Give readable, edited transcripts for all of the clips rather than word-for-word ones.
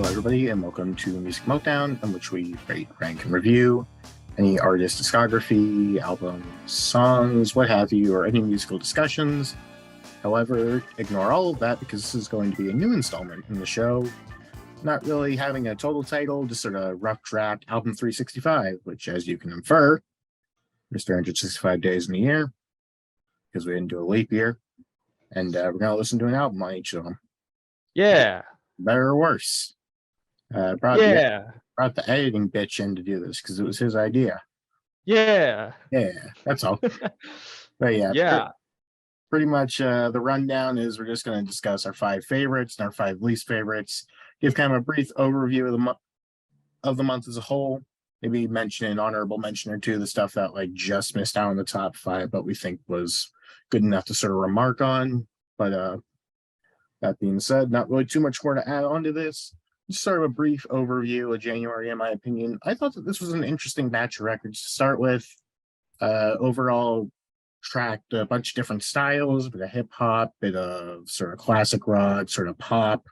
Hello, everybody, and welcome to Music Meltdown, in which we rate, rank, and review any artist discography, albums, songs, what have you, or any musical discussions. However, ignore all of that because this is going to be a new installment in the show. Not really having a total title, just sort of rough draft album 365, which, as you can infer, there's 365 days in the year because we didn't do a leap year. And we're going to listen to an album on each of them. Yeah. Better or worse. Brought the editing bitch in to do this because it was his idea. Yeah, that's all. But yeah, pretty much the rundown is we're just going to discuss our 5 favorites and our 5 least favorites, give kind of a brief overview of the month as a whole, maybe mention an honorable mention or two, the stuff that like just missed out on the top 5 but we think was good enough to sort of remark on. But that being said, not really too much more to add on to this. Just sort of a brief overview of January, in my opinion. I thought that this was an interesting batch of records to start with. Overall, tracked a bunch of different styles, a bit of hip hop, bit of sort of classic rock, sort of pop,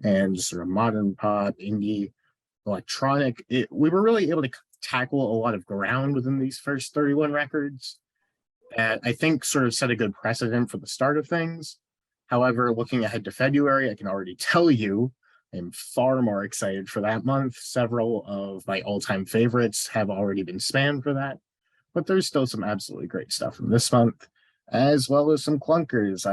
and sort of modern pop, indie, electronic. We were really able to tackle a lot of ground within these first 31 records that I think sort of set a good precedent for the start of things. However, looking ahead to February, I can already tell you I'm far more excited for that month. Several of my all-time favorites have already been spanned for that, but there's still some absolutely great stuff in this month, as well as some clunkers.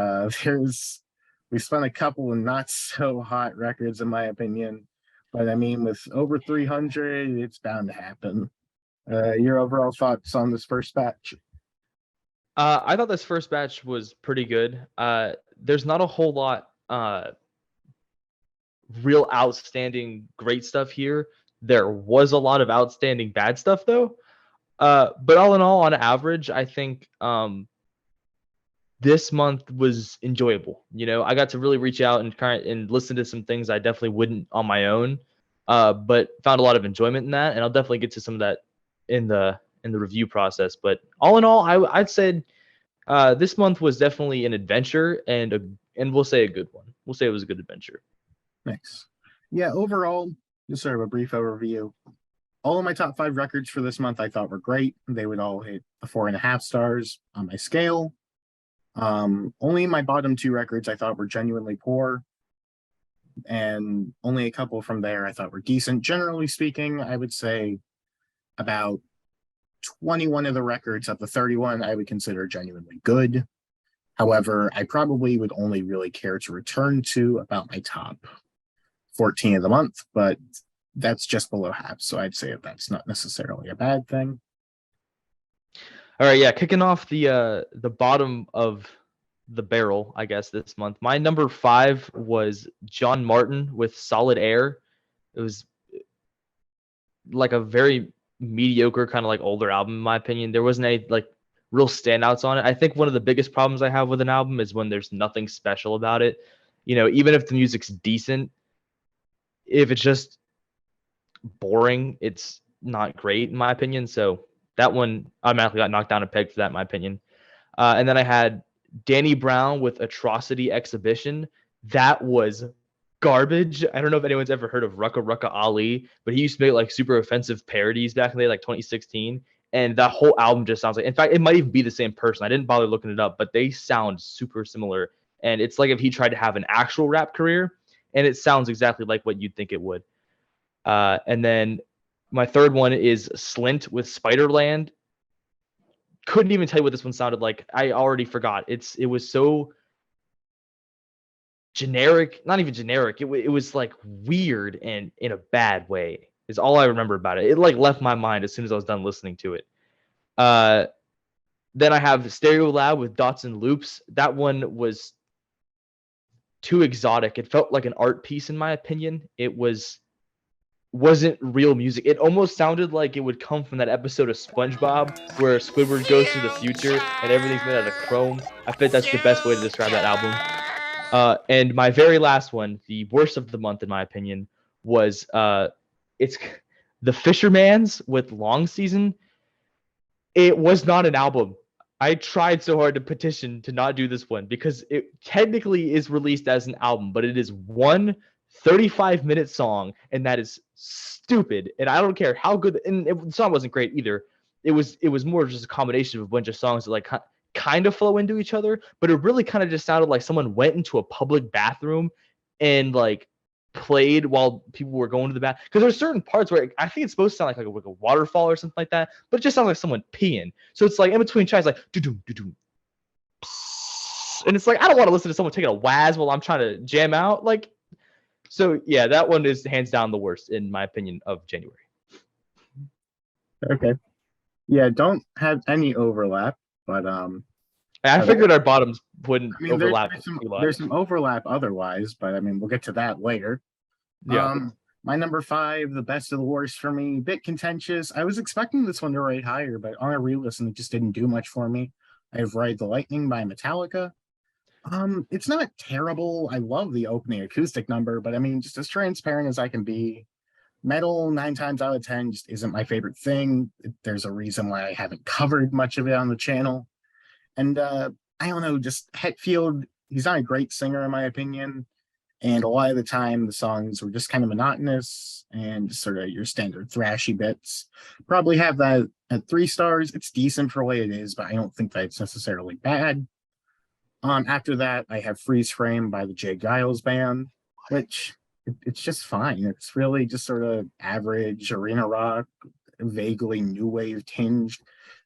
We spent a couple of not so hot records, in my opinion, but I mean, with over 300, it's bound to happen. Your overall thoughts on this first batch? I thought this first batch was pretty good. There's not a whole lot real outstanding great stuff here. There was a lot of outstanding bad stuff though. But all in all, on average, I think this month was enjoyable. You know, I got to really reach out and listen to some things I definitely wouldn't on my own. But found a lot of enjoyment in that, and I'll definitely get to some of that in the review process. But all in all, I'd say this month was definitely an adventure and we'll say a good one. We'll say it was a good adventure. Thanks. Yeah, overall, just sort of a brief overview. All of my top 5 records for this month I thought were great. They would all hit the 4.5 stars on my scale. Only my bottom 2 records I thought were genuinely poor, and only a couple from there I thought were decent. Generally speaking, I would say about 21 of the records of the 31 I would consider genuinely good. However, I probably would only really care to return to about my top 14 of the month, but that's just below half, so I'd say that's not necessarily a bad thing. All right, yeah, kicking off the bottom of the barrel, I guess, this month. My number 5 was John Martin with Solid Air. It was like a very mediocre kind of like older album, in my opinion. There wasn't any like real standouts on it. I think one of the biggest problems I have with an album is when there's nothing special about it. You know, even if the music's decent, if it's just boring, it's not great, in my opinion. So that one automatically got knocked down a peg for that, in my opinion. And then I had Danny Brown with Atrocity Exhibition. That was garbage. I don't know if anyone's ever heard of Rucka Rucka Ali, but he used to make like super offensive parodies back in the day, like 2016. And that whole album just sounds like, in fact, it might even be the same person. I didn't bother looking it up, but they sound super similar. And it's like if he tried to have an actual rap career, and it sounds exactly like what you'd think it would. And then my third one is Slint with Spiderland. Couldn't even tell you what this one sounded like. I already forgot. It was so generic, not even generic. It was like weird and in a bad way is all I remember about it. It like left my mind as soon as I was done listening to it. Then I have Stereo Lab with Dots and Loops. That one was too exotic. It felt like an art piece, in my opinion. It wasn't real music. It almost sounded like it would come from that episode of SpongeBob where Squidward goes to the future and everything's made out of chrome. I think that's the best way to describe that album. And my very last one, the worst of the month in my opinion, was it's The Fisherman's with Long Season. It was not an album. I tried so hard to petition to not do this one because it technically is released as an album, but it is one 35-minute song, and that is stupid. And I don't care how good. And the song wasn't great either. It was more just a combination of a bunch of songs that like kind of flow into each other, but it really kind of just sounded like someone went into a public bathroom and like played while people were going to the bath. Because there's certain parts where I think it's supposed to sound like a waterfall or something like that, but it just sounds like someone peeing. So it's like in between tries like do-doom, do-doom, and it's like I don't want to listen to someone taking a waz while I'm trying to jam out. Like, so yeah, that one is hands down the worst in my opinion of January. Okay. Yeah, don't have any overlap, but I figured our bottoms wouldn't I mean, overlap. there's some overlap otherwise, but I mean, we'll get to that later. Yeah. My number 5, the best of the worst for me, bit contentious. I was expecting this one to rate higher, but on a re-listen, it just didn't do much for me. I have Ride the Lightning by Metallica. It's not terrible. I love the opening acoustic number, but I mean, just as transparent as I can be. Metal 9 times out of 10 just isn't my favorite thing. There's a reason why I haven't covered much of it on the channel. And I don't know, just Hetfield, he's not a great singer in my opinion. And a lot of the time, the songs were just kind of monotonous and just sort of your standard thrashy bits. Probably have that at 3 stars. It's decent for what it is, but I don't think that it's necessarily bad. After that, I have Freeze Frame by the Jay Giles Band, which it's just fine. It's really just sort of average arena rock, vaguely new wave tinged.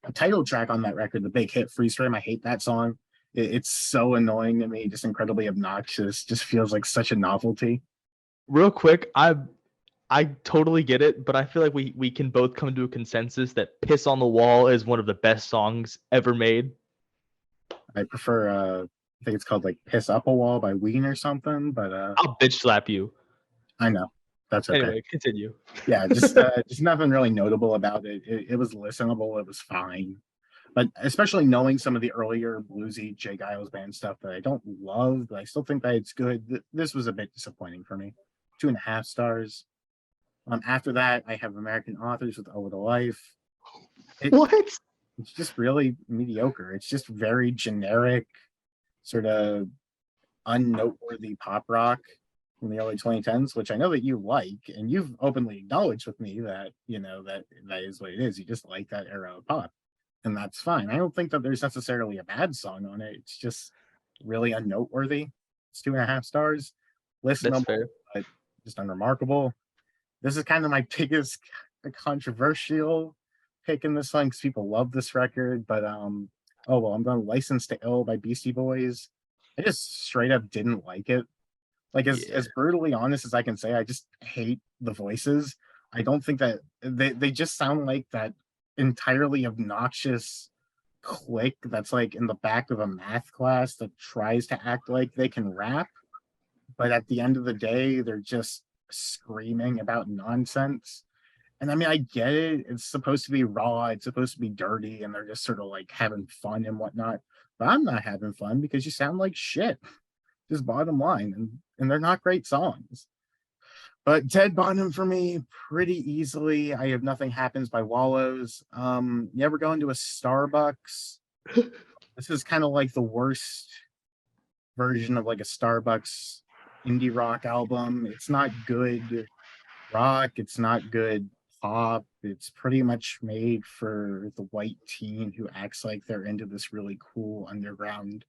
A title track on that record, the big hit Freeze Frame, I hate that song. It's so annoying to me, just incredibly obnoxious, just feels like such a novelty. Real quick, I totally get it, but I feel like we can both come to a consensus that Piss on the Wall is one of the best songs ever made. I prefer I think it's called like Piss Up a Wall by Ween or something, but I'll bitch slap you. I know. That's okay. Anyway, continue. Yeah, just nothing really notable about it. It was listenable, it was fine. But especially knowing some of the earlier bluesy Jay Giles Band stuff that I don't love, but I still think that it's good. This was a bit disappointing for me. 2.5 stars. After that, I have American Authors with Oh What a Life. What? It's just really mediocre. It's just very generic, sort of unnoteworthy pop rock from the early 2010s, which I know that you like, and you've openly acknowledged with me that, you know, that is what it is. You just like that era of pop, and that's fine. I don't think that there's necessarily a bad song on it. It's just really unnoteworthy. It's 2.5 stars. Listenable, but just unremarkable. This is kind of my biggest controversial pick in this one because people love this record, but I'm going License to Ill by Beastie Boys. I just straight up didn't like it. Like as brutally honest as I can say, I just hate the voices. I don't think that they just sound like that entirely obnoxious clique that's like in the back of a math class that tries to act like they can rap, but at the end of the day, they're just screaming about nonsense. And I mean, I get it. It's supposed to be raw. It's supposed to be dirty. And they're just sort of like having fun and whatnot. But I'm not having fun because you sound like shit. Just bottom line. And they're not great songs. But Dead Bottom for me, pretty easily. I Have Nothing Happens by Wallows. You ever go into a Starbucks? This is kind of like the worst version of like a Starbucks indie rock album. It's not good rock. It's not good pop. It's pretty much made for the white teen who acts like they're into this really cool underground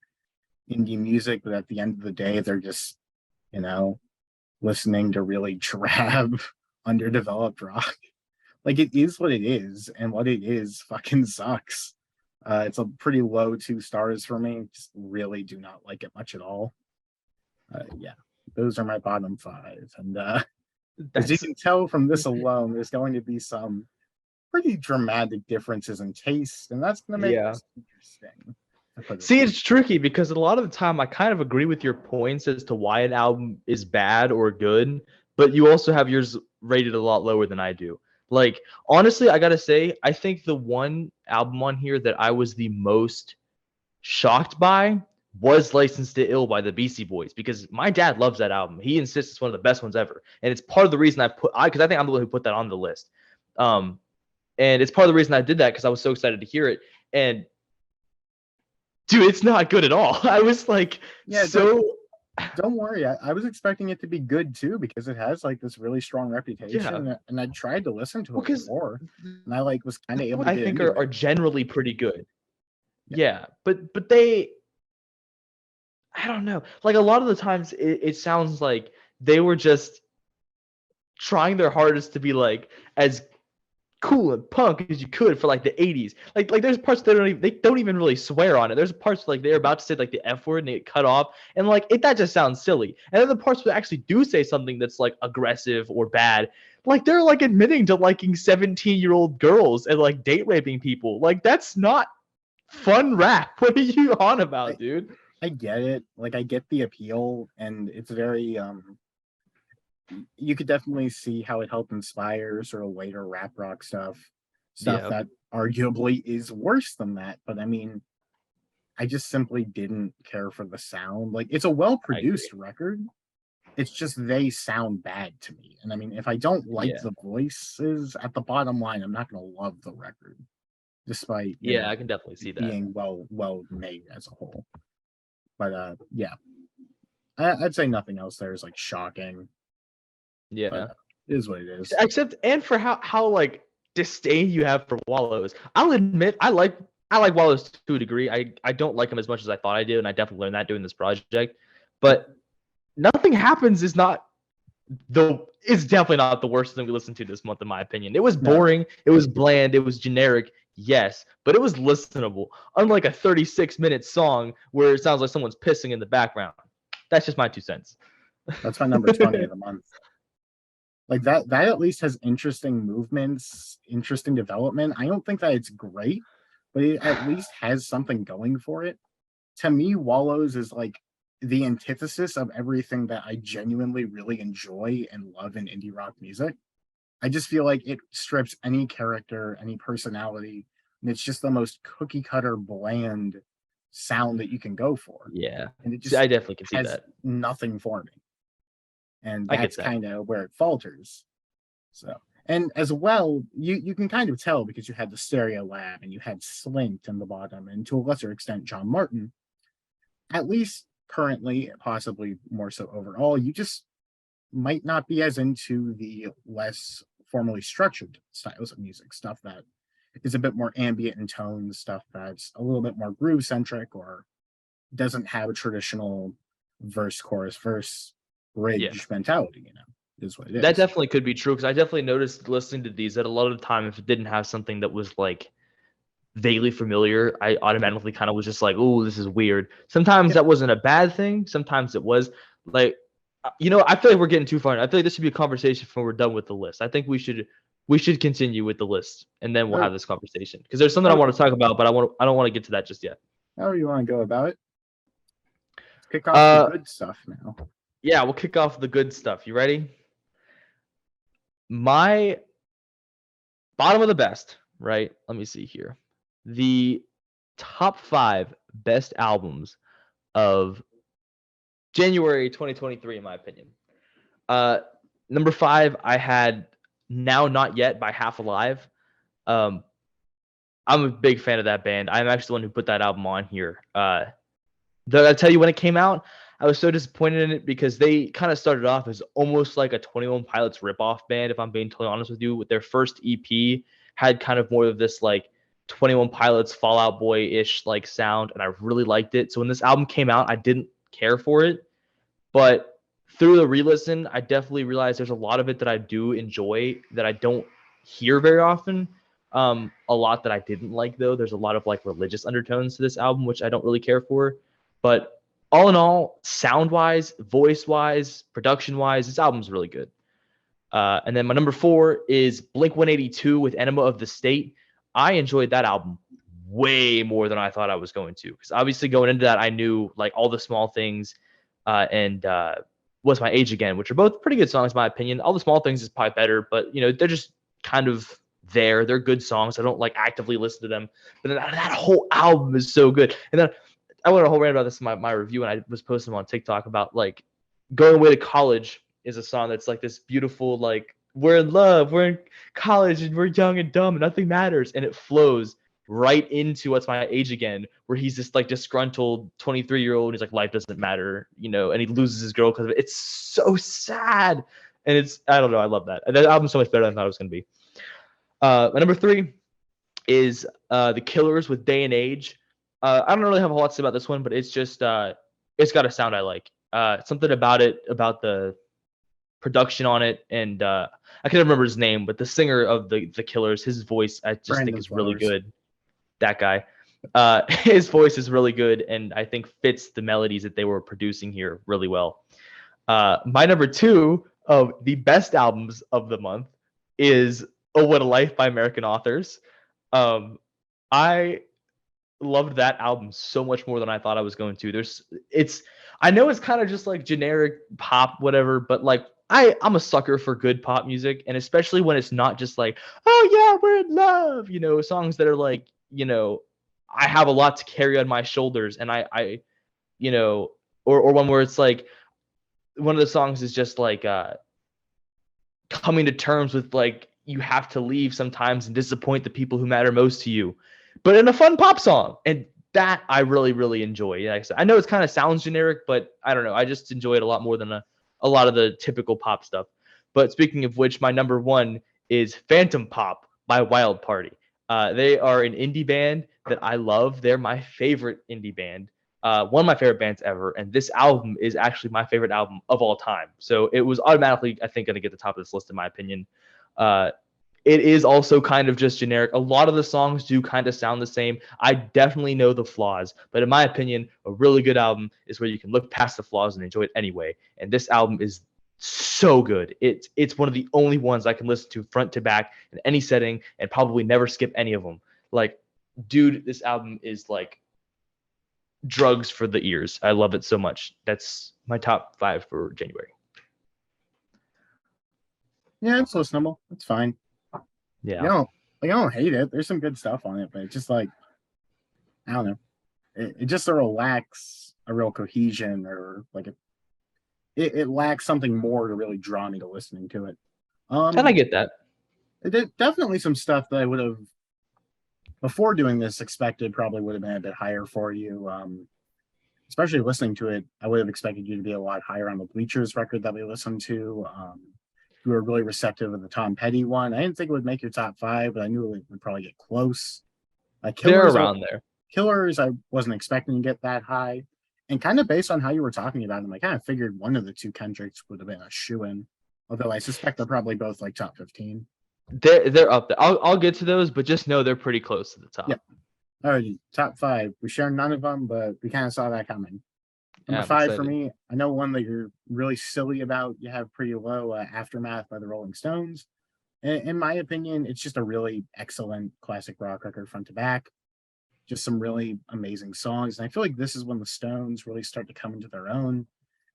indie music, but at the end of the day, they're just, you know, listening to really drab, underdeveloped rock. Like it is what it is, and what it is fucking sucks. It's a pretty low 2 stars for me. Just really do not like it much at all. Yeah, those are my bottom 5. And as you can tell from this alone, there's going to be some pretty dramatic differences in taste, and that's going to make this interesting. See, it's tricky because a lot of the time I kind of agree with your points as to why an album is bad or good, but you also have yours rated a lot lower than I do. Like, honestly, I gotta say, I think the one album on here that I was the most shocked by was License to Ill by the Beastie Boys, because my dad loves that album. He insists it's one of the best ones ever. And it's part of the reason because I think I'm the one who put that on the list. And it's part of the reason I did that because I was so excited to hear it. And dude, it's not good at all. I was like, Don't worry. I was expecting it to be good too because it has like this really strong Yeah, reputation. And I tried to listen to it because before, and I like was kind of able to I get think into are it. generally pretty good. Yeah. Yeah, but they, I don't know. Like a lot of the times, it sounds like they were just trying their hardest to be like as cool and punk as you could for like the 80s. Like there's parts they don't even really swear on it. There's parts like they're about to say like the F word and they get cut off and like that just sounds silly. And then the parts that actually do say something that's like aggressive or bad, like they're like admitting to liking 17-year-old girls and like date raping people. Like that's not fun rap. What are you on I, about, dude? I get it. Like I get the appeal, and it's very you could definitely see how it helped inspire sort of later rap rock stuff Yeah, that arguably is worse than that. But I mean, I just simply didn't care for the sound. Like it's a well I agree. produced record. It's just they sound bad to me. And I mean, if I don't like Yeah. the voices at the bottom line, I'm not gonna love the record, despite, Yeah, I can definitely see that. being well made as a whole. But yeah. I'd say nothing else there is like shocking, but Yeah. it is what it is. Except and for how like disdain you have for Wallows. I'll admit I like Wallows to a degree. I don't like him as much as I thought I did, and I definitely learned that doing this project. But Nothing Happens is not the it's definitely not the worst thing we listened to this month, in my opinion. It was No, boring, it was bland, it was generic, yes, but it was listenable. Unlike a 36-minute song where it sounds like someone's pissing in the background. That's just my 2 cents. that's my number 20 of the month. Like that at least has interesting movements, interesting development. I don't think that it's great, but it at least has something going for it. To me, Wallows is like the antithesis of everything that I genuinely really enjoy and love in indie rock music. I just feel like it strips any character, any personality, and it's just the most cookie cutter, bland sound that you can go for. Yeah. And it See, just I definitely can see has that. nothing for me. And I get that's that. kind of where it falters. So, and as well, you can kind of tell because you had the Stereo Lab and you had Slint in the bottom, and to a lesser extent, John Martin. At least currently, possibly more so overall, you just might not be as into the less formally structured styles of music, stuff that is a bit more ambient in tone, stuff that's a little bit more groove centric or doesn't have a traditional verse, chorus, verse, Yeah. bridge mentality, is what it That is. definitely could be true because I definitely noticed listening to these that a lot of the time, if it didn't have something that was like vaguely familiar, I automatically kind of was just like, "Oh, this is weird." Sometimes Yep. that wasn't a bad thing. Sometimes it was like, I feel like we're getting too far. I feel like this should be a conversation when we're done with the list. I think we should continue with the list and then we'll Or have this conversation because there's something I how, want to talk about, but I don't want to get to that just yet. however you want to go about it. Let's kick off the Uh, good stuff now. yeah, we'll kick off the good stuff. You ready? My bottom of the best, right? Let me see here. The top 5 best albums of January 2023, in my opinion. Uh, Number 5, I had Now Not Yet by Half Alive. Um, I'm a big fan of that band. I'm actually the one who put that album on here. I tell you, when it came out, I was so disappointed in it because they kind of started off as almost like a 21 Pilots ripoff band, if I'm being totally honest with you. With their first EP, had kind of more of this like 21 Pilots, Fall Out Boy ish like sound, and I really liked it. So when this album came out, I didn't care for it, but through the re-listen, I definitely realized there's a lot of it that I do enjoy that I don't hear very often. A lot that I didn't like though. There's a lot of like religious undertones to this album, which I don't really care for. But all in all, sound-wise, voice-wise, production-wise, this album's really good. And then my number 4 is Blink 182 with Enema of the State. I enjoyed that album way more than I thought I was going to. Because obviously going into that, I knew like all the small things and What's My Age Again, which are both pretty good songs, in my opinion. All the Small Things is probably better, but they're just kind of there. They're good songs. I don't like actively listen to them. But then that whole album is so good. And then I went on a whole rant about this in my review, and I was posting them on TikTok about like Going Away to College is a song that's like this beautiful, like we're in love, we're in college, and we're young and dumb, and nothing matters, and it flows right into What's My Age Again, where he's this like disgruntled 23-year-old. He's like, life doesn't matter, and he loses his girl because of it. It's so sad. And I don't know, I love that. That album's so much better than I thought it was going to be. My number 3 is The Killers with Day and Age. I don't really have a whole lot to say about this one, but it's just it's got a sound I like. Something about it, about the production on it, and I can't remember his name, but the singer of the Killers, his voice I just Brandon think is really Flowers. good. That guy, his voice is really good, and I think fits the melodies that they were producing here really well. My number 2 of the best albums of the month is Oh What a Life by American Authors. I loved that album so much more than I thought I was going to. I know it's kind of just like generic pop, whatever, but like I'm a sucker for good pop music, and especially when it's not just like, oh yeah, we're in love, songs that are like, I have a lot to carry on my shoulders, and or one where it's like one of the songs is just like coming to terms with like you have to leave sometimes and disappoint the people who matter most to you, but in a fun pop song. And that I really, really enjoy. Like I said, I know it kind of sounds generic, but I don't know. I just enjoy it a lot more than a lot of the typical pop stuff. But speaking of which, my number 1 is Phantom Pop by Wild Party. They are an indie band that I love. They're my favorite indie band. One of my favorite bands ever, and this album is actually my favorite album of all time. So it was automatically, I think, going to get the top of this list in my opinion. It is also kind of just generic. A lot of the songs do kind of sound the same. I definitely know the flaws, but in my opinion, a really good album is where you can look past the flaws and enjoy it anyway. And this album is so good. It's one of the only ones I can listen to front to back in any setting and probably never skip any of them. Like, dude, this album is like drugs for the ears. I love it so much. That's my top 5 for January. Yeah, it's listenable. It's fine. Yeah. I don't hate it. There's some good stuff on it, but it's just like, I don't know. It just sort of lacks a real cohesion, or like it lacks something more to really draw me to listening to it. And I get that. Definitely some stuff that I would have, before doing this, expected probably would have been a bit higher for you. Especially listening to it, I would have expected you to be a lot higher on the Bleachers record that we listened to. You were really receptive of the Tom Petty one. I didn't think it would make your top 5, but I knew it would probably get close. They're around there. Killers, I wasn't expecting to get that high. And kind of based on how you were talking about them, I kind of figured one of the 2 Kendricks would have been a shoo-in. Although I suspect they're probably both like top 15. They're up there. I'll get to those, but just know they're pretty close to the top. Yeah. Alrighty, top 5. We share none of them, but we kind of saw that coming. Number 5 for me, I know one that you're really silly about. You have pretty low, Aftermath by the Rolling Stones. In my opinion, it's just a really excellent classic rock record front to back. Just some really amazing songs. And I feel like this is when the Stones really start to come into their own.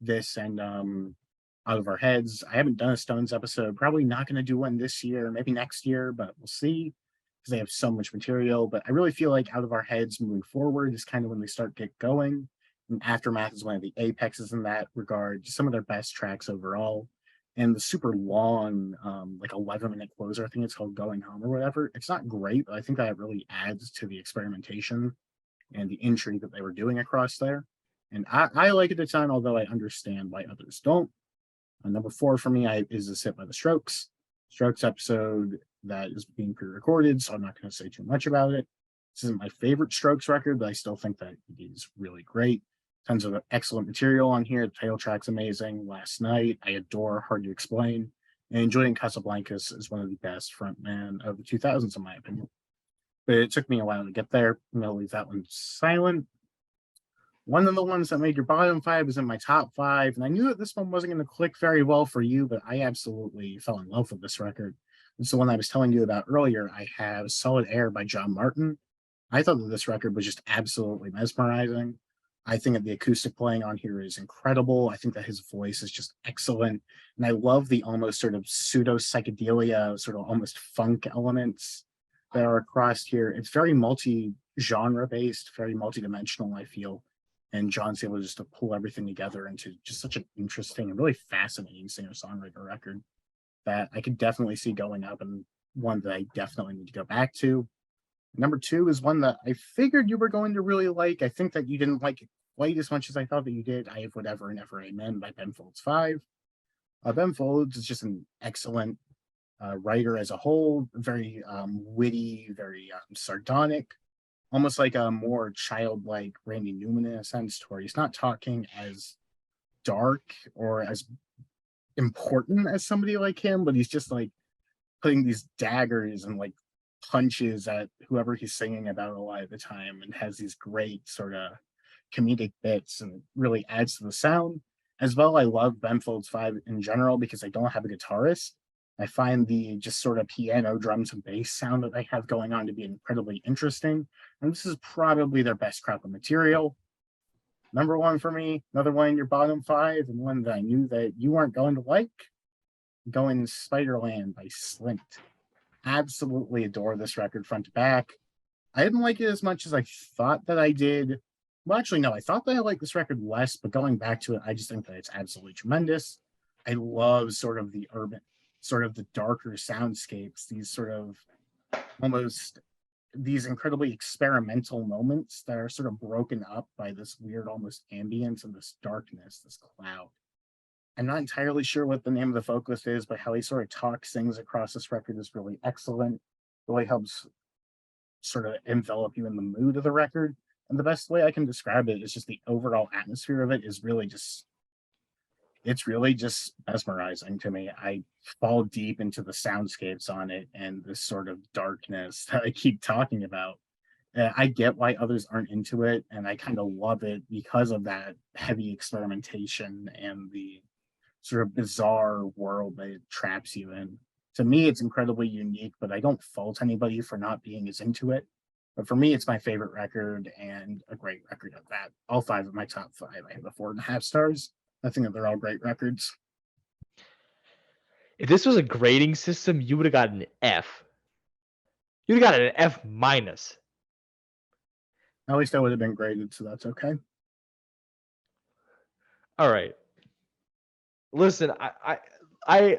This and Out of Our Heads. I haven't done a Stones episode. Probably not going to do one this year, maybe next year, but we'll see, because they have so much material. But I really feel like Out of Our Heads moving forward is kind of when they start get going. And Aftermath is one of the apexes in that regard. Just some of their best tracks overall. And the super long, like 11-minute closer, I think it's called Going Home or whatever. It's not great, but I think that really adds to the experimentation and the intrigue that they were doing across there. And I like it a ton, although I understand why others don't. Number 4 for me is A Sip by the Strokes. Strokes episode that is being pre-recorded, so I'm not going to say too much about it. This isn't my favorite Strokes record, but I still think that it is really great. Tons of excellent material on here. The title track's amazing. Last Night, I adore Hard to Explain. And Julian Casablancas is one of the best frontmen of the 2000s, in my opinion. But it took me a while to get there. I'm going to leave that one silent. One of the ones that made your bottom 5 is in my top 5. And I knew that this one wasn't going to click very well for you, but I absolutely fell in love with this record. It's the one I was telling you about earlier. I have Solid Air by John Martin. I thought that this record was just absolutely mesmerizing. I think that the acoustic playing on here is incredible. I think that his voice is just excellent. And I love the almost sort of pseudo psychedelia, sort of almost funk elements that are across here. It's very multi-genre based, very multi-dimensional, I feel. And John's able just to pull everything together into just such an interesting and really fascinating singer-songwriter record that I could definitely see going up, and one that I definitely need to go back to. Number 2 is one that I figured you were going to really like. I think that you didn't like it quite as much as I thought that you did. I Have Whatever and Ever Amen by Ben Folds 5. Ben Folds is just an excellent writer as a whole, very witty, very sardonic, almost like a more childlike Randy Newman in a sense, to where he's not talking as dark or as important as somebody like him, but he's just like putting these daggers and like punches at whoever he's singing about a lot of the time, and has these great sort of comedic bits, and it really adds to the sound. As well, I love Ben Folds 5 in general because I don't have a guitarist. I find the just sort of piano, drums, and bass sound that they have going on to be incredibly interesting. And this is probably their best crop of material. Number 1 for me, another one in your bottom 5, and one that I knew that you weren't going to like, going Spiderland by Slint. Absolutely adore this record front to back. I didn't like it as much as I thought that I did. Well, actually, no, I thought that I liked this record less, but going back to it, I just think that it's absolutely tremendous. I love sort of the urban, sort of the darker soundscapes, these sort of almost these incredibly experimental moments that are sort of broken up by this weird almost ambience and this darkness, this cloud. I'm not entirely sure what the name of the vocalist is, but how he sort of talks things across this record is really excellent. Really helps sort of envelop you in the mood of the record. And the best way I can describe it is just the overall atmosphere of it is really just, it's really just mesmerizing to me. I fall deep into the soundscapes on it and this sort of darkness that I keep talking about. I get why others aren't into it, and I kind of love it because of that heavy experimentation and the sort of bizarre world that it traps you in. To me, it's incredibly unique, but I don't fault anybody for not being as into it. But for me, it's my favorite record and a great record at that. All 5 of my top 5, I have a 4.5 stars. I think that they're all great records. If this was a grading system, you would have gotten an F. You would have got an F minus. At least I would have been graded, so that's okay. All right. Listen, I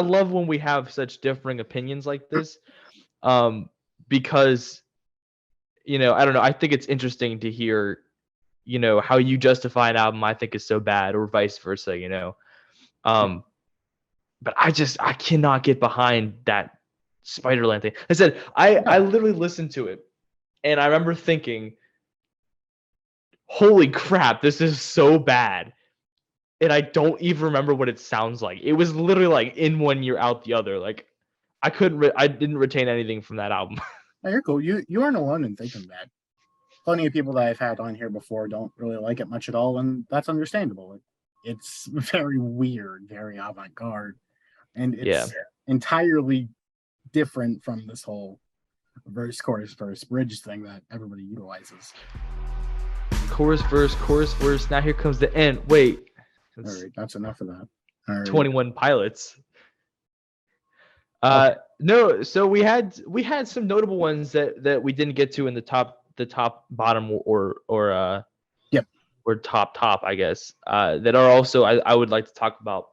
love when we have such differing opinions like this, because, I don't know. I think it's interesting to hear, how you justify an album I think is so bad, or vice versa. But I cannot get behind that Spiderland thing. I said I literally listened to it, and I remember thinking, "Holy crap, this is so bad." And I don't even remember what it sounds like. It was literally like in one ear, out the other. Like I didn't retain anything from that album. Oh, you're cool. You aren't alone in thinking that. Plenty of people that I've had on here before don't really like it much at all, and that's understandable. It's very weird, very avant-garde, and it's entirely different from this whole verse, chorus, verse, bridge thing that everybody utilizes. Chorus, verse. Now here comes the end. Wait. All right, that's enough of that. All right. 21 Pilots. No, so we had some notable ones that we didn't get to in the top, bottom, or top, I guess, that are also I would like to talk about.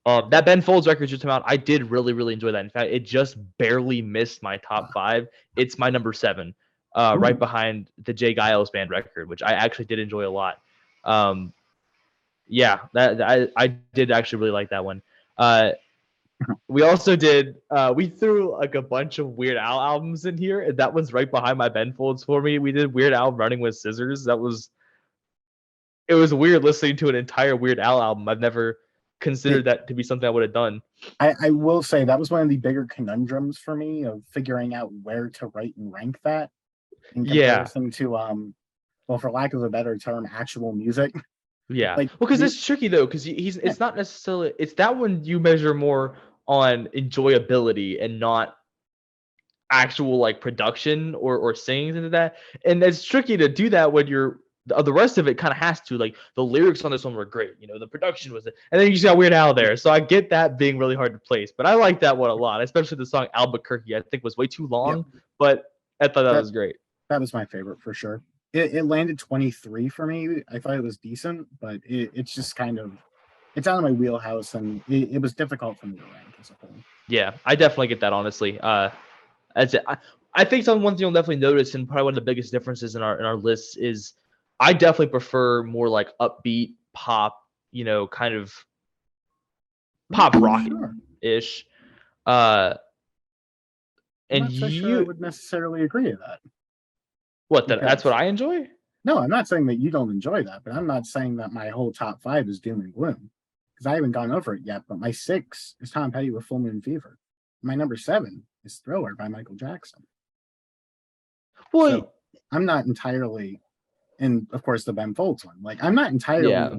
That Ben Folds record just came out. I did really, really enjoy that. In fact, it just barely missed my top 5. It's my number 7, right behind the Jay Giles Band record, which I actually did enjoy a lot. Yeah, that I did actually really like that one. We also did we threw like a bunch of Weird Al albums in here, and that one's right behind my Ben Folds for me. We did Weird Al Running with Scissors. It was weird listening to an entire Weird Al album. I've never considered that to be something I would have done. I will say that was one of the bigger conundrums for me of figuring out where to rate and rank that in comparison to well, for lack of a better term, actual music. Yeah, well, because it's tricky though, because it's not necessarily, it's that one you measure more on enjoyability and not actual like production or singing into that, and it's tricky to do that when you're the rest of it kind of has to, like, the lyrics on this one were great, the production was it, and then you just got Weird Al there, so I get that being really hard to place, but I like that one a lot, especially the song Albuquerque. I think was way too long, but I thought that was great. That was my favorite for sure. It landed 23 for me. I thought it was decent, but it's just kind of, it's out of my wheelhouse, and it was difficult for me to rank as a whole. Yeah, I definitely get that, honestly. That's it. I think one thing you'll definitely notice, and probably one of the biggest differences in our lists is, I definitely prefer more like upbeat pop, kind of pop rock Sure. ish. I'm And not so sure I you, would necessarily agree with that that's what because I enjoy. no, I'm not saying that you don't enjoy that, but I'm not saying that my whole top five is doom and gloom because I haven't gone over it yet. But my 6 is Tom Petty with Full Moon Fever. My number 7 is Thriller by Michael Jackson. Well, So I'm not entirely, and of course the Ben Folds one. Like I'm not entirely yeah.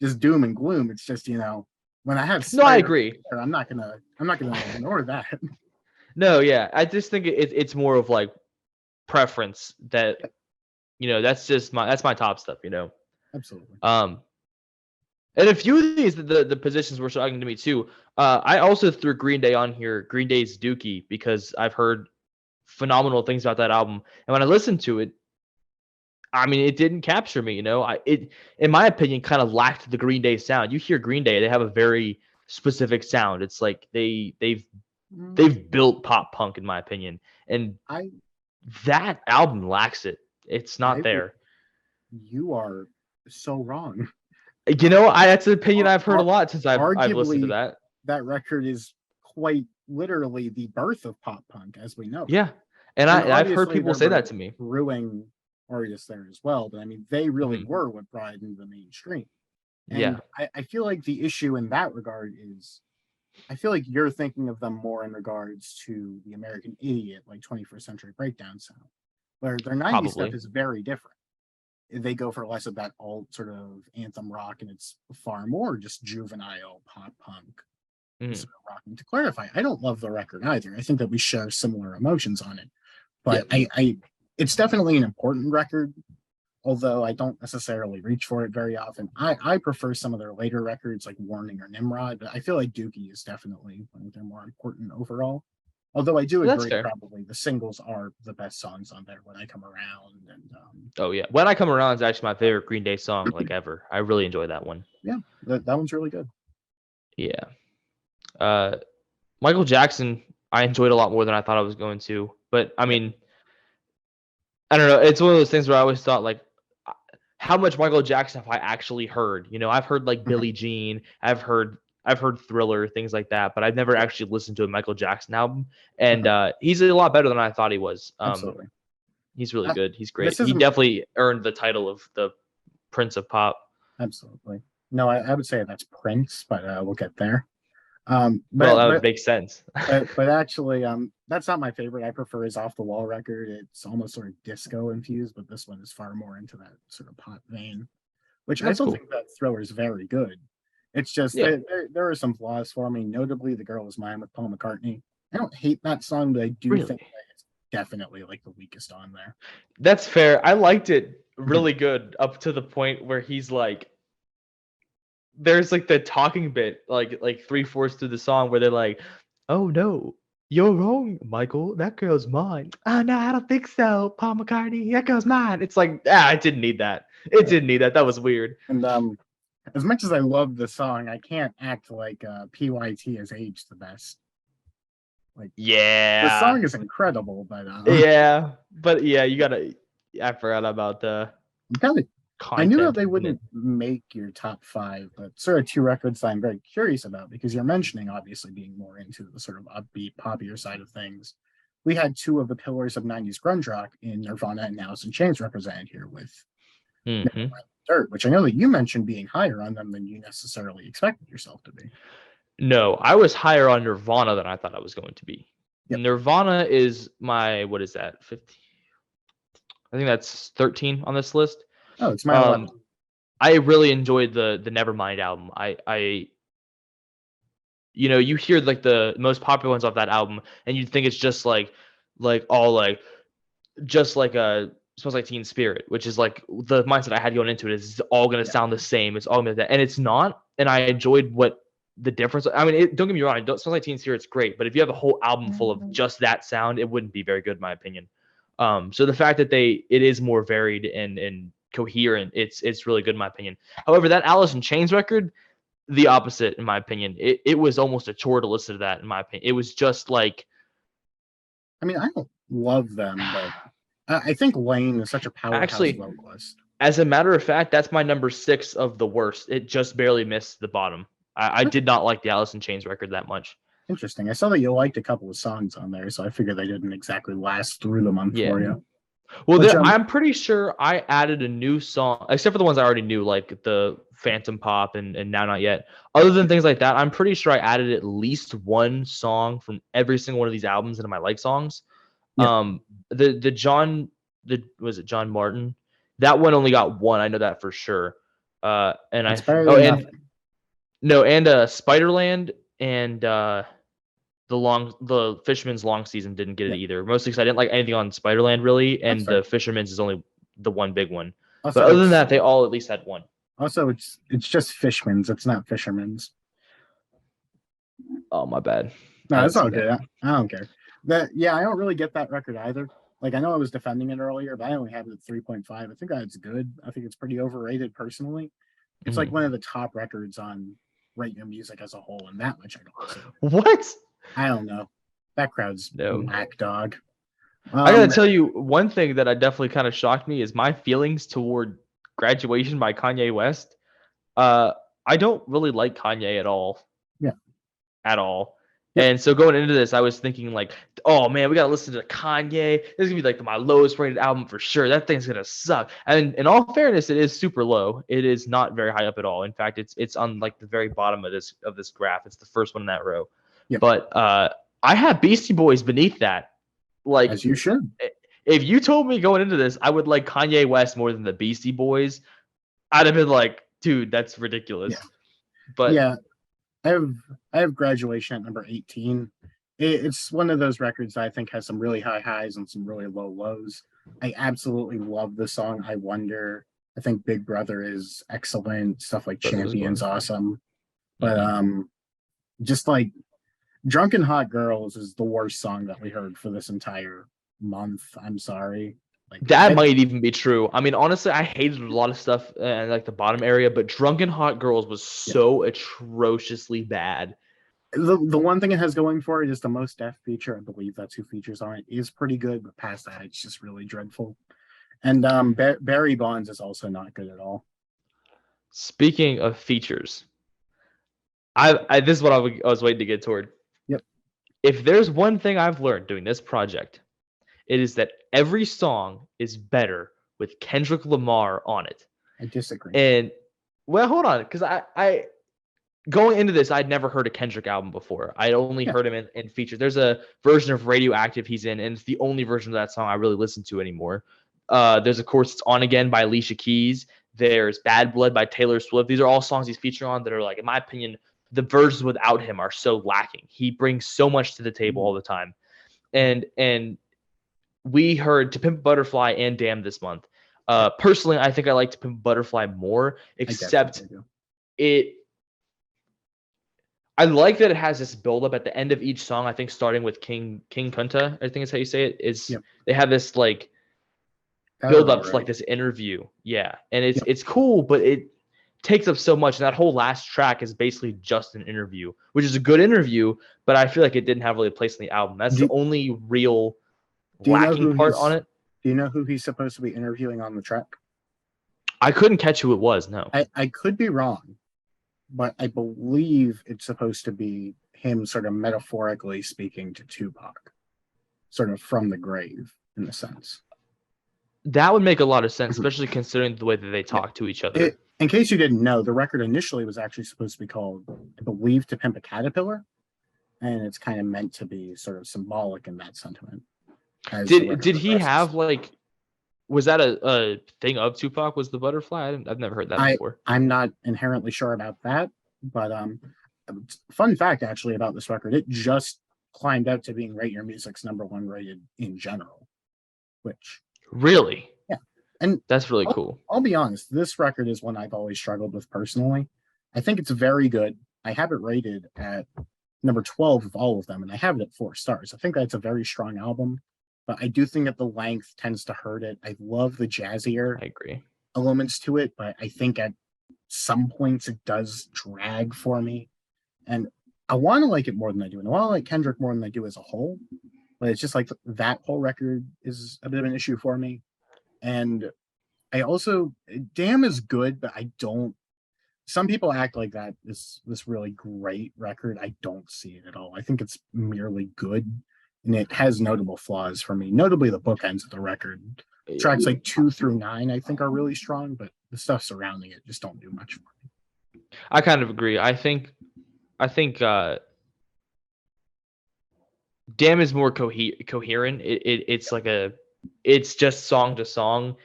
just doom and gloom. It's just when I have No, I Spider, agree. I'm not gonna ignore that. No, yeah. I just think it's more of like preference that, that's just that's my top stuff. Absolutely. And a few of these, the positions were shocking to me too. I also threw Green Day on here, Green Day's Dookie, because I've heard phenomenal things about that album. And when I listened to it, I mean, it didn't capture me. It, in my opinion, kind of lacked the Green Day sound. You hear Green Day, they have a very specific sound. It's like they've built pop punk, in my opinion, and I that album lacks it. It's I not there. you are so wrong. That's an opinion Ar- I've heard a ar- lot since I've listened to Arguably, that. that record is quite literally the birth of pop punk as we know it. Yeah, and And I've heard obviously people there say were that to me. brewing artists there as well, but I mean they really Mhm. were what brought it into the mainstream. Yeah, And I feel like the issue in that regard is I feel like you're thinking of them more in regards to the American Idiot, like 21st Century Breakdown sound, where their 90s stuff probably. is very different. They go for less of that alt sort of anthem rock, and it's far more just juvenile pop punk Mhm. sort of rocking. To clarify, I don't love the record either. I think that we share similar emotions on it, Yeah, but I it's definitely an important record, although I don't necessarily reach for it very often. I prefer some of their later records like Warning or Nimrod, but I feel like Dookie is definitely one of their more important overall. Although I do that's agree, fair. probably the singles are the best songs on there when I come around. And Oh yeah, When I Come Around is actually my favorite Green Day song like ever. I really enjoy that one. yeah, that one's really good. Yeah. Uh, Michael Jackson, I enjoyed a lot more than I thought I was going to. But I Yep. mean, I don't know. It's one of those things where I always thought like, how much Michael Jackson have I actually heard? I've heard like Mhm. Billie Jean, I've heard Thriller, things like that, but I've never Yep. actually listened to a Michael Jackson album. And Uh-huh. he's a lot better than I thought he was. Absolutely. He's really Uh, good. He's great. this He isn't definitely earned the title of the Prince of Pop. absolutely. No, I would say that's Prince, but we'll get there. Well, But that would make sense. but actually, that's not my favorite. I prefer his Off the Wall record. It's almost sort of disco infused, but this one is far more into that sort of pop vein, which I That's still cool. think that Thriller is very good. It's just Yeah, there are some flaws for me, notably "The Girl Is Mine" with Paul McCartney. I don't hate that song, but I do think really. that it's definitely like the weakest on there. That's fair. I liked it really good up to the point where he's like, there's like the talking bit, like 3/4 through the song where they're like, "Oh no, you're wrong, Michael. That girl's mine." Oh no, I don't think so, Paul McCartney. That girl's mine. It's like, I didn't need that. It didn't need that. That was weird. And as much as I love the song, I can't act like PYT has aged the best. Like the Yeah, song is incredible, but yeah, but yeah, you gotta. I forgot about the kind of I knew that content they in it. wouldn't make your top five, but sort of two records that I'm very curious about because you're mentioning obviously being more into the sort of upbeat, poppier side of things. We had two of the pillars of 90s grunge rock in Nirvana and Alice in Chains represented here with Hmm. Dirt, which I know that you mentioned being higher on them than you necessarily expected yourself to be. No, I was higher on Nirvana than I thought I was going to be. Yep. Nirvana is my, what is that? 15? I think that's 13 on this list. Oh, it's my 11. I really enjoyed the Nevermind album. You hear like the most popular ones off that album, and you'd think it's just like all like just like a Smells Like Teen Spirit, which is like the mindset I had going into it is it's all gonna Yeah. sound the same. It's all gonna be that, and it's not. And I enjoyed what the difference. I mean, don't get me wrong. Don't Smells Like Teen Spirit's great, but if you have a whole album full of just that sound, it wouldn't be very good, in my opinion. So the fact that it is more varied and coherent, it's really good in my opinion. However, that Alice in Chains record, the opposite in my opinion. It was almost a chore to listen to that in my opinion. It was just like, I mean, love them, but I think Lane is such a powerhouse Actually, vocalist. as a matter of fact, that's my number 6 of the worst. It just barely missed the bottom. I Okay, did not like the Alice in Chains record that much. interesting. I saw that you liked a couple of songs on there, so I figured they didn't exactly last through the month Yeah. for you. Well, Which I'm pretty sure I added a new song, except for the ones I already knew, like the Phantom Pop and Now Not Yet. Other than things like that, I'm pretty sure I added at least one song from every single one of these albums into my like songs. yeah, The John, was it John Martin? That one only got one. I know that for sure. And it's better than nothing. Spiderland and the Fisherman's Long Season didn't get it Yeah, either. Mostly because I didn't like anything on Spiderland really, that's and fair. the Fisherman's is only the one big one. But Also, other than that, they all at least had one. it's just Fishman's. It's not Fisherman's. Oh, my bad. No, I didn't it's see all that. good. I don't care. Yeah, I don't really get that record either. Like I know I was defending it earlier, but I only have it at 3.5. I think that's good. I think it's pretty overrated personally. It's like Mhm. one of the top records on Rate Your Music as a whole, and that much I don't listen to. What? I don't know. That crowd's No. whack dog. I gotta tell you, one thing that I definitely kind of shocked me is my feelings toward Graduation by Kanye West. Uh, I don't really like Kanye at all. Yeah. At all. Yep. And so going into this, I was thinking like, oh man, we gotta listen to Kanye. This is gonna be like my lowest rated album for sure. That thing's gonna suck. And in all fairness, it is super low. It is not very high up at all. In fact, it's on like the very bottom of this graph. It's the first one in that row. Yep. But I have Beastie Boys beneath that. Like, as you should. if you told me going into this, I would like Kanye West more than the Beastie Boys, I'd have been like, dude, that's ridiculous. Yeah. But yeah, I have Graduation at number 18. It's one of those records that I think has some really high highs and some really low lows. I absolutely love the song I Wonder. I think Big Brother is excellent. Stuff like Champion's awesome. But just like Drunken Hot Girls is the worst song that we heard for this entire month. I'm sorry. Like that might even be true. I mean, honestly, I hated a lot of stuff in like the bottom area, but Drunken Hot Girls was so atrociously bad. The one thing it has going for it is the Most Def feature. I believe that's who features on it is pretty good, but past that, it's just really dreadful. And Barry Bonds is also not good at all. Speaking of features, this is what I was waiting to get toward. Yep. If there's one thing I've learned doing this project, it is that every song is better with Kendrick Lamar on it. I disagree. And well, hold on, because I going into this, I'd never heard a Kendrick album before. I'd only heard him in features. There's a version of Radioactive he's in, and it's the only version of that song I really listen to anymore. There's, of course, It's On Again by Alicia Keys. There's Bad Blood by Taylor Swift. These are all songs he's featuring on that are, like, in my opinion, the versions without him are so lacking. He brings so much to the table all the time. And we heard To Pimp a Butterfly and Damn this month. Personally, I think I like To Pimp a Butterfly more, except I like that it has this buildup at the end of each song. I think starting with King Kunta, I think is how you say it. They have this like build up to like this interview. Yeah. And it's cool, but it takes up so much. And that whole last track is basically just an interview, which is a good interview, but I feel like it didn't have really a place in the album. That's the only real lacking part on it. Do you know who he's supposed to be interviewing on the track? I couldn't catch who it was. No, I could be wrong, but I believe it's supposed to be him sort of metaphorically speaking to Tupac, sort of from the grave in a sense. That would make a lot of sense, especially considering the way that they talk to each other. In case you didn't know, the record initially was actually supposed to be called, I believe, To Pimp a Caterpillar, and it's kind of meant to be sort of symbolic in that sentiment. Did he have like? Was that a thing of Tupac? Was the butterfly? I've never heard that before. I'm not inherently sure about that, but fun fact actually about this record, it just climbed out to being Rate Your Music's #1 rated in general, which really, yeah, and that's really cool. I'll be honest, this record is one I've always struggled with personally. I think it's very good. I have it rated at number 12 of all of them, and I have it at 4 stars. I think that's a very strong album. But I do think that the length tends to hurt it. I love the jazzier elements to it, but I think at some points it does drag for me. And I want to like it more than I do. And I want to like Kendrick more than I do as a whole. but it's just like that whole record is a bit of an issue for me. And I also, Damn is good, but I don't. Some people act like that is this really great record. I don't see it at all. I think it's merely good, and it has notable flaws for me. Notably, the bookends of the record. Tracks like 2 through 9, I think, are really strong, but the stuff surrounding it just don't do much for me. I kind of agree. I think Damn is more coherent. It's just song to song,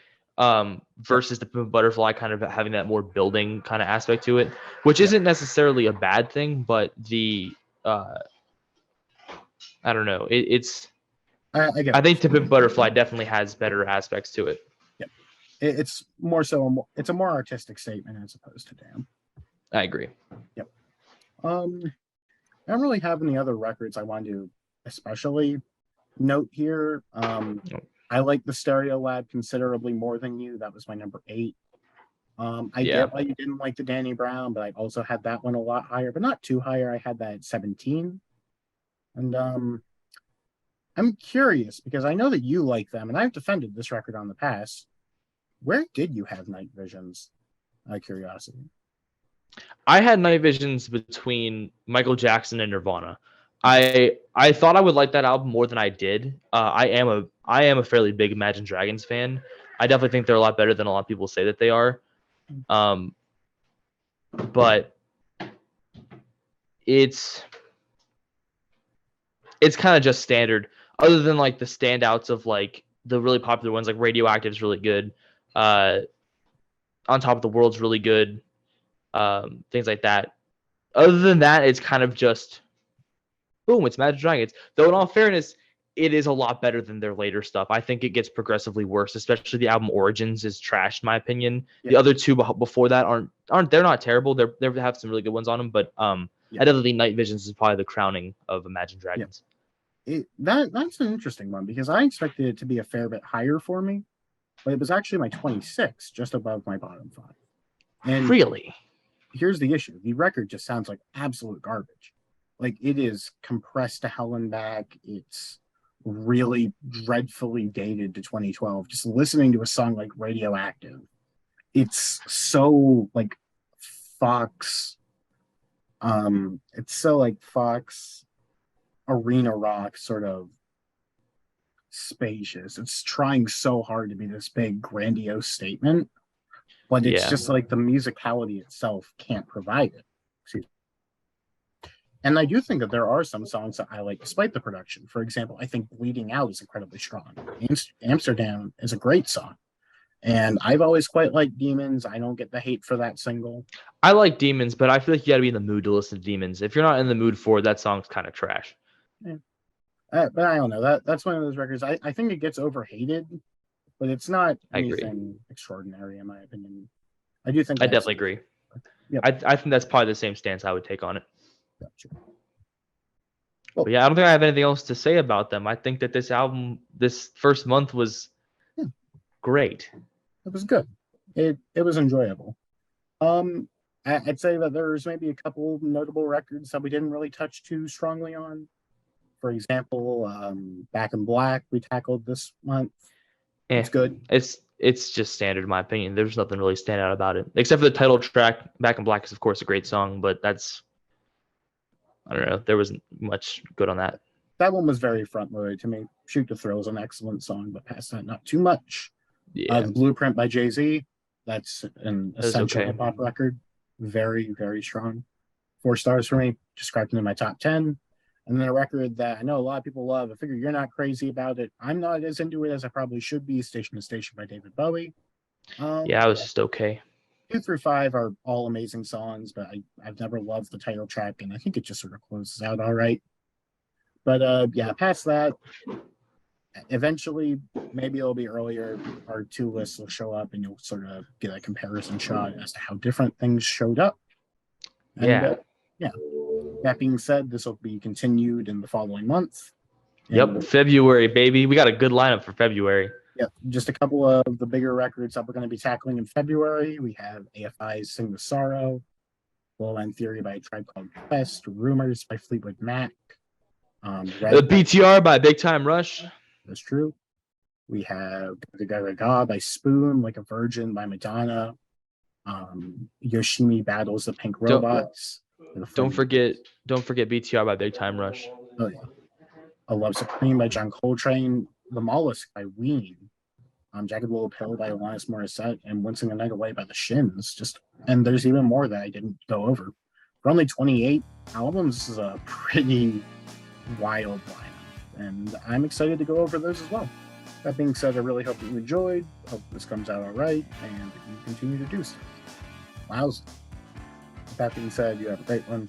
versus the Pimp a Butterfly kind of having that more building kind of aspect to it, which isn't necessarily a bad thing, but I don't know. I get I think the Pimp a Butterfly definitely has better aspects to it. yeah. It's more so it's a more artistic statement as opposed to Damn. I agree. Yep. I don't really have any other records I want to especially note here. I like the Stereo Lab considerably more than you. That was my number 8. I get why you didn't like the Danny Brown, but I also had that one a lot higher, but not too higher. I had that at 17. And I'm curious because I know that you like them, and I've defended this record on the past. Where did you have Night Visions? Out of curiosity. I had Night Visions between Michael Jackson and Nirvana. I thought I would like that album more than I did. I am a fairly big Imagine Dragons fan. I definitely think they're a lot better than a lot of people say that they are. But it's kind of just standard. Other than like the standouts of like the really popular ones, like Radioactive is really good. On Top of the World's really good. Things like that. Other than that, it's kind of just boom, it's Imagine Dragons. Though in all fairness, it is a lot better than their later stuff. I think it gets progressively worse, especially the album Origins is trash in my opinion. Yeah. The other two before that aren't they're not terrible. They have some really good ones on them, but I definitely think Night Visions is probably the crowning of Imagine Dragons. That's an interesting one because I expected it to be a fair bit higher for me, but it was actually my 26, just above my bottom 5. And really, here's the issue: the record just sounds like absolute garbage. Like it is compressed to hell and back. It's really dreadfully dated to 2012. Just listening to a song like Radioactive, it's so like Fox. It's so like Fox arena rock sort of spacious. It's trying so hard to be this big grandiose statement, but it's just like the musicality itself can't provide it. And I do think that there are some songs that I like despite the production. For example, I think Bleeding Out is incredibly strong. Amsterdam is a great song. And I've always quite liked Demons. I don't get the hate for that single. I like Demons, but I feel like you got to be in the mood to listen to Demons. If you're not in the mood for it, that song's kind of trash. Yeah. But I don't know. That's one of those records. I think it gets overhated, but it's not anything extraordinary in my opinion. I do think I definitely agree. Yep. I think that's probably the same stance I would take on it. Gotcha. But yeah, I don't think I have anything else to say about them. I think that this album, this first month was great. It was good. It was enjoyable. I'd say that there's maybe a couple notable records that we didn't really touch too strongly on. For example, Back in Black we tackled this month. It's good. It's just standard in my opinion. There's nothing really stand out about it. Except for the title track. Back in Black is of course a great song, but that's I don't know. There wasn't much good on that. That one was very front loaded to me. Shoot to Thrill is an excellent song, but past that, not too much. Yeah. The Blueprint by Jay-Z, that's an essential hip hop record. Very, very strong. 4 stars for me. Just scraped into my top 10. And then a record that I know a lot of people love. I figure you're not crazy about it. I'm not as into it as I probably should be. Station to Station by David Bowie. I was just okay. 2 through 5 are all amazing songs, but I've never loved the title track, and I think it just sort of closes out all right. But past that, eventually, maybe it'll be earlier. Our 2 lists will show up, and you'll sort of get a comparison shot as to how different things showed up. And, that being said, this will be continued in the following month. Yep, February, baby. We got a good lineup for February. Yep, just a couple of the bigger records that we're going to be tackling in February. We have AFI's Sing the Sorrow, Low End Theory by a Tribe Called Quest, Rumors by Fleetwood Mac, The BTR by Big Time Rush. That's true. We have The Gaga by Spoon, Like a Virgin by Madonna. Yoshimi Battles the Pink Robots. Don't forget BTR by Big Time Rush. Oh yeah. A Love Supreme by John Coltrane. The Mollusk by Ween. Jagged Little Pill by Alanis Morissette, and Wincing the Night Away by the Shins. And there's even more that I didn't go over. For only 28 albums, this is a pretty wild lineup, and I'm excited to go over those as well. That being said, I really hope that you enjoyed. Hope this comes out all right, and that you continue to do so. Wowza. With that being said, you have a great one.